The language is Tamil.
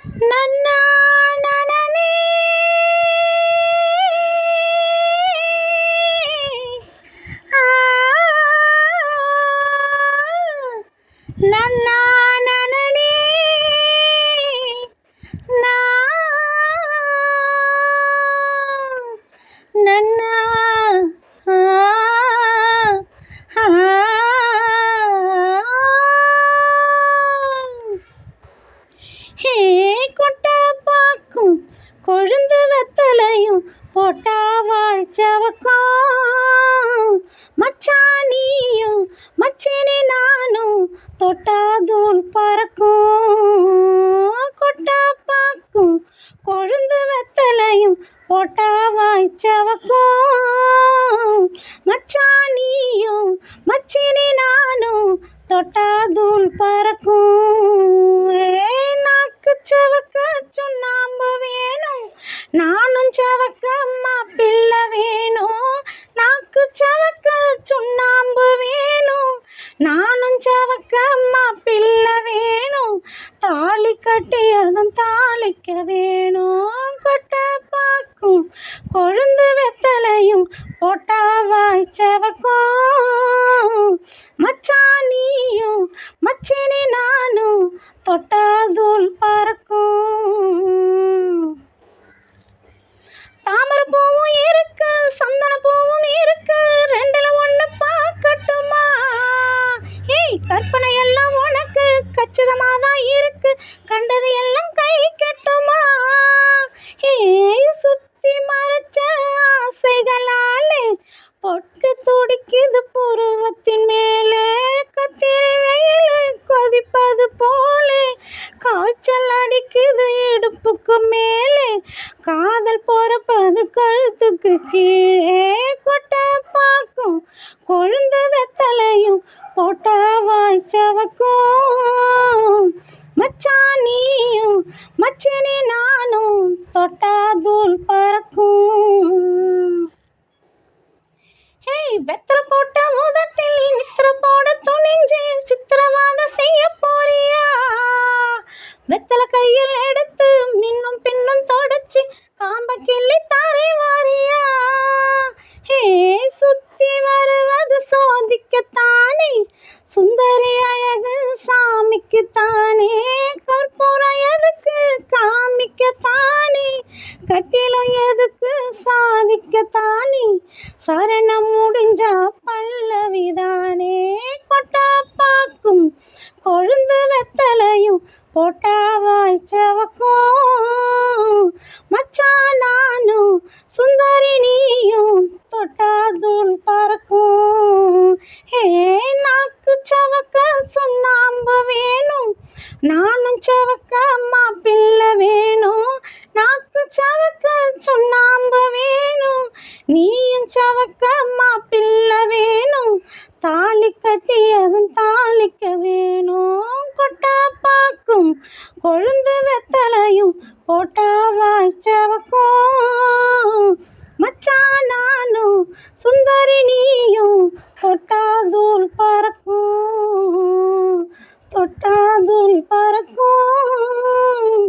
நன்னா நனனே ஆ நன்னா நனனே நா நன்னா ஆ ஆ ஹே கொட்டை பாக்கும் கொழுந்து வெத்தலையும் போட்டா வாய்ச்சவக்கம் மச்சானியும் மச்சினி நானும் தொட்டா தூள் பறக்கும் கொட்டை பாக்கும் கொழுந்து வெத்தலையும் போட்டா வாய்ச்சவக்கம் மச்சானியும் மச்சினி நானும் தொட்டா தூள் பறக்கும் செவக்க சுண்ணாம்பு வேணும் நானும் செவக்க மாப்பிள்ளை வேணும் நாக்கு செவக்க சுண்ணாம்பு வேணும் நானும் செவக்க மாப்பிள்ளை வேணும் தாலி கட்டி அதன் தாளிக்க வேணும் கொட்டை பாக்கும் கொழுந்து வெத்தலையும் போட்டா வாய்ச்சவக்கம் மச்சானியும் மச்சினி நானும் தொட்டா தூள் பறக்கும் தாமரை பூவும் இருக்கு சந்தன பூவும் இருக்கு ரெண்டுல ஒண்ணு பார்க்கட்டுமா ஏய் கற்பனை எல்லாம் உனக்கு கச்சிதமா தான் இருக்கு கண்டது எல்லாம் கை கட்டுமா ஏய் சுத்தி மறைச்ச ஆசைகளாலே பொட்டு துடிக்குது புருவத்தின் மேலே கத்திரி வெயில் கொதிப்பது போலே காய்ச்சல் அடிக்குது இடுப்புக்கு மேலே காதல் பொறப்பது கழுத்துக்கு கீழே கொட்டை பாக்கும் கொழுந்து வெத்தலையும் போட்டா வாய்ச்சவக்கும் மச்சானியும் மச்சினி நானும் தொட்டா தூள் பறக்கும் ஹேய் வெத்தலை போட்ட முதட்டில் நித்திர போட துணிஞ்சு சித்திரவாதம் செய்ய போறியா வெத்தலை கையில் எடுத்து மின்னும் பின்னும் தொடச்சு காம்ப கிள்ளி தாரை வாரியா ஹே சுத்தி வருவது சோதிக்கத்தானே சுந்தரி அழகு சாமிக்குத்தானே கற்பூரம் எதுக்கு காமிக்கத்தானே கட்டிலும் எதுக்கு சாதிக்கத்தானே சரணம் முடிஞ்சா பல்லவிதானே கொட்டை பாக்கும் கொழுந்து வெத்தலையும் போட்டா வாய்ச்சவக்கம் மச்சான் நானும் சுந்தரி நீயும் தொட்டா தூள் பறக்கும் ஹே நாக்கு சவக்க சுண்ணாம்பு வேணும் நானும் சவக்க மாப்பிள்ளை வேணும் நாக்கு சவக்க சுண்ணாம்பு வேணும் நீயும் சவக்க மாப்பிள்ளை வேணும் தாலி கட்டி அதன் தாளிக்க வேணும் கொட்டை பாக்கும் கொழுந்து வெத்தலையும் போட்டா வாய்ச்சவக்கம் மச்சான் நானும் சுந்தரி நீயும் தொட்டா தூள் பறக்கும் தொட்டா தூள் பறக்கும்